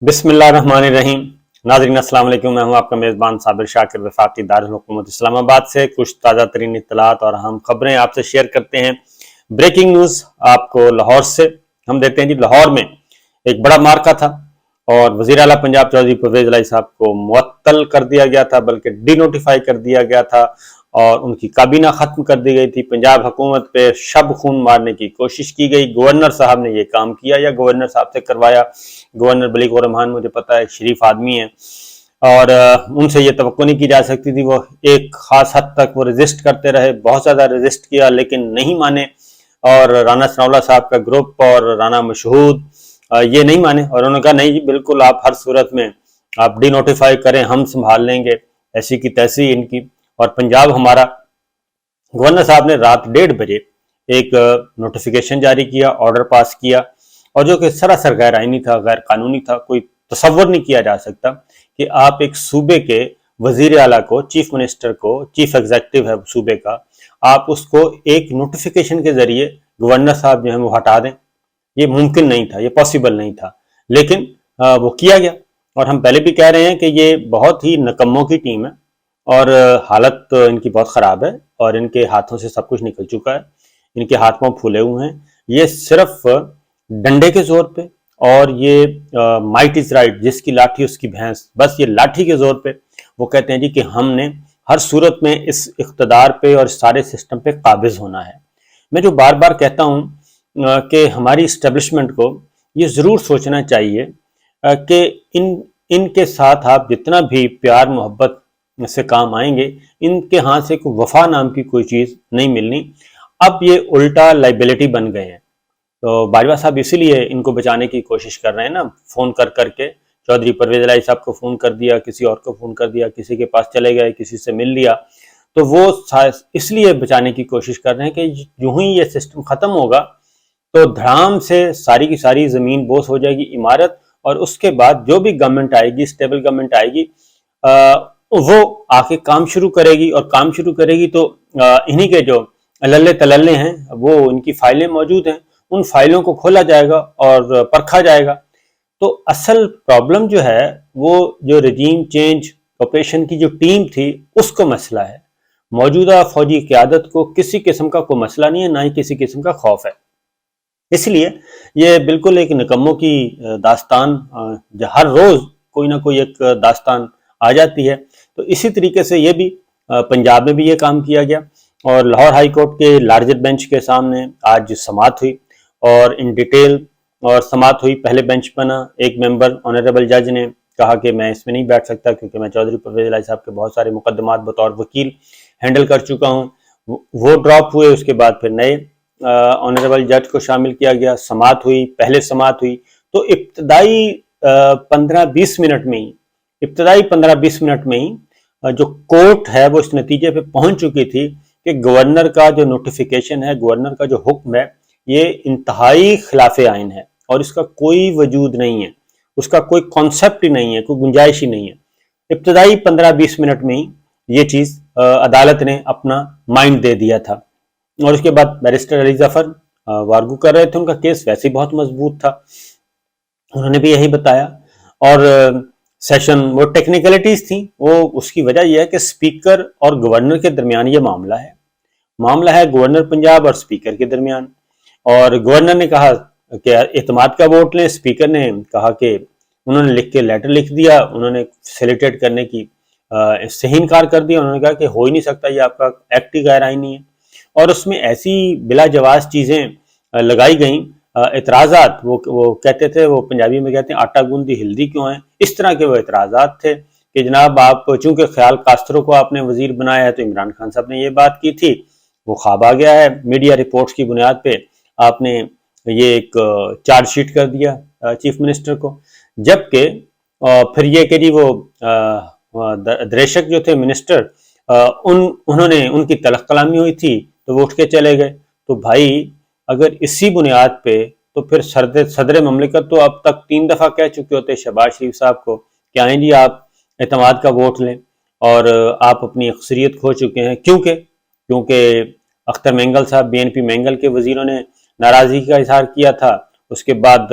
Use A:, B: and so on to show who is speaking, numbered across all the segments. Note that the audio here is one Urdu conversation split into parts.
A: بسم اللہ الرحمن الرحیم۔ ناظرین السلام علیکم، میں ہوں آپ کا میزبان صابر شاکر، وفاقی دارالحکومت اسلام آباد سے کچھ تازہ ترین اطلاعات اور اہم خبریں آپ سے شیئر کرتے ہیں۔ بریکنگ نیوز آپ کو لاہور سے ہم دیتے ہیں۔ لاہور میں ایک بڑا معرکہ تھا اور وزیر اعلیٰ پنجاب چودھری پرویز الہی صاحب کو معطل کر دیا گیا تھا، بلکہ ڈی نوٹیفائی کر دیا گیا تھا اور ان کی کابینہ ختم کر دی گئی تھی۔ پنجاب حکومت پہ شب خون مارنے کی کوشش کی گئی۔ گورنر صاحب نے یہ کام کیا یا گورنر صاحب سے کروایا۔ گورنر بلیغ الرحمان مجھے پتا ہے شریف آدمی ہیں اور ان سے یہ توقع نہیں کی جا سکتی تھی۔ وہ ایک خاص حد تک وہ ریزسٹ کرتے رہے، بہت زیادہ ریزسٹ کیا لیکن نہیں مانے، اور رانا ثناءاللہ صاحب کا گروپ اور رانا مشہود یہ نہیں مانے، اور انہوں نے کہا نہیں جی بالکل آپ ہر صورت میں آپ ڈی نوٹیفائی کریں، ہم سنبھال لیں گے۔ ایسی کی تیسی ان کی، اور پنجاب ہمارا گورنر صاحب نے رات 1:30 بجے ایک نوٹیفیکیشن جاری کیا، آرڈر پاس کیا، اور جو کہ سراسر غیر آئینی تھا، غیر قانونی تھا۔ کوئی تصور نہیں کیا جا سکتا کہ آپ ایک صوبے کے وزیر اعلیٰ کو، چیف منسٹر کو، چیف ایگزیکٹو ہے صوبے کا، آپ اس کو ایک نوٹیفیکیشن کے ذریعے گورنر صاحب جو ہیں وہ ہٹا دیں۔ یہ ممکن نہیں تھا، یہ پاسبل نہیں تھا، لیکن وہ کیا گیا۔ اور ہم پہلے بھی کہہ رہے ہیں کہ یہ بہت ہی نکموں کی ٹیم ہے اور حالت ان کی بہت خراب ہے، اور ان کے ہاتھوں سے سب کچھ نکل چکا ہے، ان کے ہاتھ پاؤں پھولے ہوئے ہیں۔ یہ صرف ڈنڈے کے زور پہ، اور یہ مائٹ از رائٹ، جس کی لاٹھی اس کی بھینس، بس یہ لاٹھی کے زور پہ وہ کہتے ہیں جی کہ ہم نے ہر صورت میں اس اقتدار پہ اور اس سارے سسٹم پہ قابض ہونا ہے۔ میں جو بار بار کہتا ہوں کہ ہماری اسٹیبلشمنٹ کو یہ ضرور سوچنا چاہیے کہ ان کے ساتھ آپ جتنا بھی پیار محبت سے کام آئیں گے، ان کے ہاں سے کوئی وفا نام کی کوئی چیز نہیں ملنی۔ اب یہ الٹا لائبلٹی بن گئے ہیں، تو باجوہ صاحب اسی لیے ان کو بچانے کی کوشش کر رہے ہیں نا، فون کر کے چودھری پرویز الہی صاحب کو فون کر دیا، کسی اور کو فون کر دیا، کسی کے پاس چلے گئے، کسی سے مل لیا، تو وہ اس لیے بچانے کی کوشش کر رہے ہیں کہ یوں ہی یہ سسٹم ختم ہوگا تو دھڑام سے ساری کی ساری زمین بوس ہو جائے گی، عمارت، اور اس کے بعد جو بھی گورنمنٹ آئے گی، اسٹیبل گورنمنٹ آئے گی، وہ آ کے کام شروع کرے گی، اور کام شروع کرے گی تو انہی کے جو للے تللے ہیں وہ ان کی فائلیں موجود ہیں، ان فائلوں کو کھولا جائے گا اور پرکھا جائے گا۔ تو اصل پرابلم جو ہے وہ جو رجیم چینج آپریشن کی جو ٹیم تھی اس کو مسئلہ ہے۔ موجودہ فوجی قیادت کو کسی قسم کا کوئی مسئلہ نہیں ہے، نہ ہی کسی قسم کا خوف ہے۔ اس لیے یہ بالکل ایک نکموں کی داستان، ہر روز کوئی نہ کوئی ایک داستان آ جاتی ہے۔ تو اسی طریقے سے یہ بھی پنجاب میں بھی یہ کام کیا گیا، اور لاہور ہائی کورٹ کے لارجر بینچ کے سامنے آج سماعت ہوئی، اور ان ڈیٹیل اور سماعت ہوئی۔ پہلے بینچ بنا ایک ممبر آنریبل جج نے کہا کہ میں اس میں نہیں بیٹھ سکتا کیونکہ میں چودھری پرویز الہی صاحب کے بہت سارے مقدمات بطور وکیل ہینڈل کر چکا ہوں۔ وہ ڈراپ ہوئے، اس کے بعد پھر نئے آنریبل جج کو شامل کیا گیا۔ سماعت ہوئی، پہلے سماعت ہوئی تو ابتدائی 15-20 منٹ میں ہی جو کورٹ ہے وہ اس نتیجے پہ پہنچ چکی تھی کہ گورنر کا جو نوٹیفیکیشن ہے، گورنر کا جو حکم ہے، یہ انتہائی خلاف آئین ہے، اور اس کا کوئی وجود نہیں ہے، اس کا کوئی کانسیپٹ ہی نہیں ہے، کوئی گنجائش ہی نہیں ہے۔ ابتدائی 15-20 منٹ میں ہی یہ چیز عدالت نے اپنا مائنڈ دے دیا تھا، اور اس کے بعد بیرسٹر علی ظفر وارگو کر رہے تھے، ان کا کیس ویسے ہی بہت مضبوط تھا، انہوں نے بھی یہی بتایا۔ اور سیشن وہ ٹیکنیکلٹیز تھیں، وہ اس کی وجہ یہ ہے کہ اسپیکر اور گورنر کے درمیان یہ معاملہ ہے گورنر پنجاب اور اسپیکر کے درمیان، اور گورنر نے کہا کہ اعتماد کا ووٹ لیں، اسپیکر نے کہا کہ انہوں نے لکھ کے لیٹر لکھ دیا، انہوں نے فیسیلیٹیٹ کرنے کی اس سے ہی انکار کر دیا، انہوں نے کہا کہ ہو ہی نہیں سکتا، یہ آپ کا ایکٹ ہی غیر آئینی ہے، اور اس میں ایسی بلا جواز چیزیں لگائی گئیں، اعتراضات، وہ کہتے تھے، وہ پنجابی میں کہتے ہیں آٹا گوندی ہلدی کیوں ہیں، اس طرح کے وہ اعتراضات تھے کہ جناب آپ چونکہ خیال کاسترو کو آپ نے وزیر بنایا ہے، تو عمران خان صاحب نے یہ بات کی تھی، وہ خواب آ گیا ہے، میڈیا رپورٹس کی بنیاد پہ آپ نے یہ ایک چارج شیٹ کر دیا چیف منسٹر کو، جبکہ پھر یہ کہ جی وہ دریشک جو تھے منسٹر، انہوں نے ان کی تلخ کلامی ہوئی تھی تو وہ اٹھ کے چلے گئے۔ تو بھائی اگر اسی بنیاد پہ، تو پھر صدر مملکت تو اب تک 3 دفعہ کہہ چکے ہوتے شہباز شریف صاحب کو کہ آئیں جی آپ اعتماد کا ووٹ لیں، اور آپ اپنی اکثریت کھو چکے ہیں، کیونکہ اختر مینگل صاحب، بی این پی مینگل کے وزیروں نے ناراضگی کا اظہار کیا تھا، اس کے بعد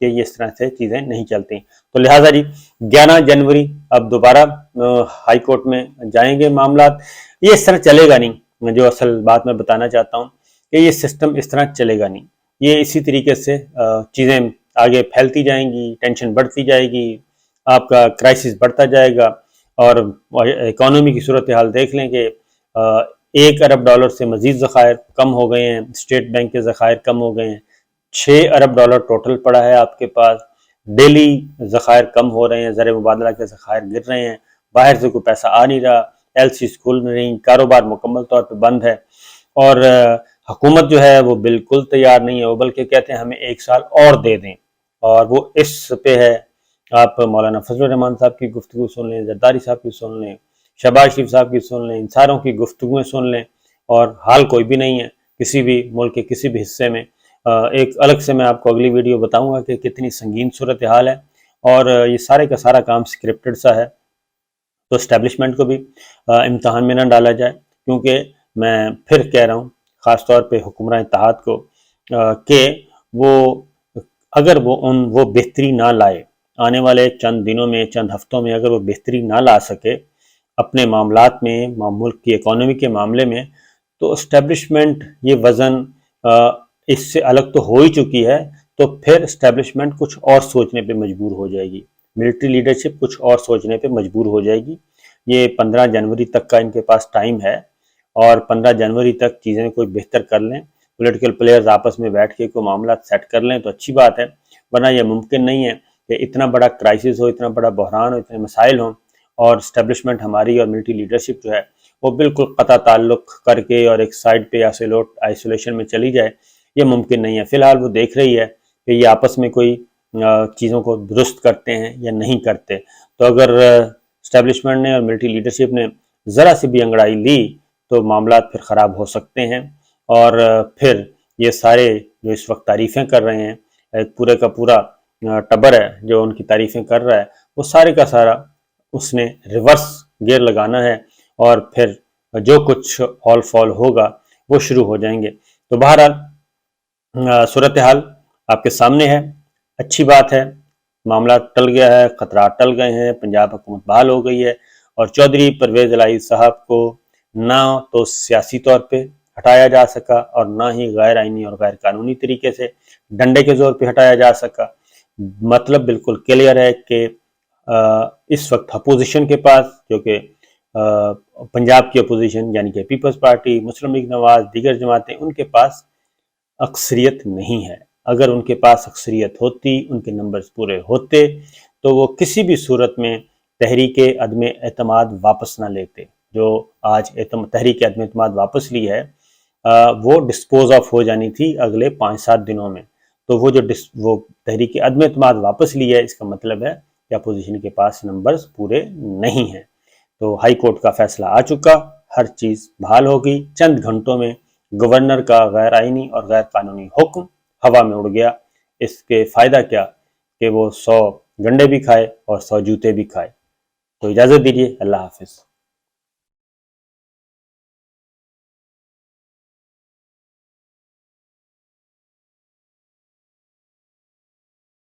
A: کہ یہ اس طرح سے چیزیں نہیں چلتی. تو لہٰذا جی 11 جنوری اب دوبارہ ہائی کورٹ میں جائیں گے معاملات. یہ اس طرح چلے گا نہیں. جو اصل بات میں بتانا چاہتا ہوں کہ یہ سسٹم اس طرح چلے گا نہیں. یہ اسی طریقے سے چیزیں آگے پھیلتی جائیں گی، ٹینشن بڑھتی جائے گی، آپ کا کرائسس بڑھتا جائے گا. اور اکانومی کی صورتحال دیکھ لیں کہ 1 ارب ڈالر سے مزید ذخائر کم ہو گئے ہیں، اسٹیٹ بینک کے ذخائر کم ہو گئے ہیں، 6 ارب ڈالر ٹوٹل پڑا ہے آپ کے پاس. ڈیلی ذخائر کم ہو رہے ہیں، زر مبادلہ کے ذخائر گر رہے ہیں، باہر سے کوئی پیسہ آ نہیں رہا، ایل سی کھل نہیں، کاروبار مکمل طور پہ بند ہے. اور حکومت جو ہے وہ بالکل تیار نہیں ہے، وہ بلکہ کہتے ہیں ہمیں 1 سال اور دے دیں. اور وہ اس پہ ہے. آپ مولانا فضل الرحمان صاحب کی گفتگو سن لیں، زرداری صاحب کی سن لیں، شہباز شریف صاحب کی سن لیں، ان ساروں کی گفتگویں سن لیں، اور حال کوئی بھی نہیں ہے کسی بھی ملک کے کسی بھی حصے میں. ایک الگ سے میں آپ کو اگلی ویڈیو بتاؤں گا کہ کتنی سنگین صورتحال ہے، اور یہ سارے کا سارا کام سکرپٹڈ سا ہے. تو اسٹیبلشمنٹ کو بھی امتحان میں نہ ڈالا جائے، کیونکہ میں پھر کہہ رہا ہوں خاص طور پہ حکمراں اتحاد کو کہ وہ اگر وہ بہتری نہ لائے آنے والے چند دنوں میں، چند ہفتوں میں، اگر وہ بہتری نہ لا سکے اپنے معاملات میں، ملک کی اکانومی کے معاملے میں، تو اسٹیبلشمنٹ یہ وزن اس سے الگ تو ہو ہی چکی ہے. تو پھر اسٹیبلشمنٹ کچھ اور سوچنے پہ مجبور ہو جائے گی، ملٹری لیڈرشپ کچھ اور سوچنے پہ مجبور ہو جائے گی. یہ 15 جنوری تک کا ان کے پاس ٹائم ہے، اور 15 جنوری تک چیزیں کوئی بہتر کر لیں، پولیٹیکل پلیئرز آپس میں بیٹھ کے کوئی معاملات سیٹ کر لیں تو اچھی بات ہے. ورنہ یہ ممکن نہیں ہے کہ اتنا بڑا کرائسس ہو، اتنا بڑا بحران ہو، اتنے مسائل ہوں، اور اسٹیبلشمنٹ ہماری اور ملٹری لیڈرشپ جو ہے وہ بالکل قطع تعلق کر کے اور ایک سائڈ پہ آئسولیشن میں چلی جائے. یہ ممکن نہیں ہے. فی الحال وہ دیکھ رہی ہے کہ یہ آپس میں کوئی چیزوں کو درست کرتے ہیں یا نہیں کرتے. تو اگر اسٹیبلشمنٹ نے اور ملٹری لیڈرشپ نے ذرا سی بھی انگڑائی لی تو معاملات پھر خراب ہو سکتے ہیں. اور پھر یہ سارے جو اس وقت تعریفیں کر رہے ہیں، ایک پورے کا پورا ٹبر ہے جو ان کی تعریفیں کر رہا ہے، وہ سارے کا سارا اس نے ریورس گیئر لگانا ہے، اور پھر جو کچھ ہال فال ہوگا وہ شروع ہو جائیں گے. تو بہرحال صورتحال آپ کے سامنے ہے. اچھی بات ہے، معاملات ٹل گیا ہے، خطرات ٹل گئے ہیں، پنجاب حکومت بحال ہو گئی ہے، اور چودھری پرویز الہی صاحب کو نہ تو سیاسی طور پہ ہٹایا جا سکا، اور نہ ہی غیر آئینی اور غیر قانونی طریقے سے ڈنڈے کے زور پہ ہٹایا جا سکا. مطلب بالکل کلیئر ہے کہ اس وقت اپوزیشن کے پاس، جو کہ پنجاب کی اپوزیشن یعنی کہ پیپلز پارٹی، مسلم لیگ نواز، دیگر جماعتیں، ان کے پاس اکثریت نہیں ہے. اگر ان کے پاس اکثریت ہوتی، ان کے نمبرز پورے ہوتے، تو وہ کسی بھی صورت میں تحریک عدم اعتماد واپس نہ لیتے. جو آج تحریک عدم اعتماد واپس لی ہے وہ ڈسپوز آف ہو جانی تھی اگلے 5-7 دنوں میں. تو وہ تحریک عدم اعتماد واپس لی ہے، اس کا مطلب ہے کہ اپوزیشن کے پاس نمبرز پورے نہیں ہیں. تو ہائی کورٹ کا فیصلہ آ چکا، ہر چیز بحال ہو گئی. چند گھنٹوں میں گورنر کا غیر آئینی اور غیر قانونی حکم ہوا میں اڑ گیا. اس کے فائدہ کیا کہ وہ 100 گنڈے بھی کھائے اور 100 جوتے بھی کھائے. تو اجازت دیجیے، اللہ حافظ.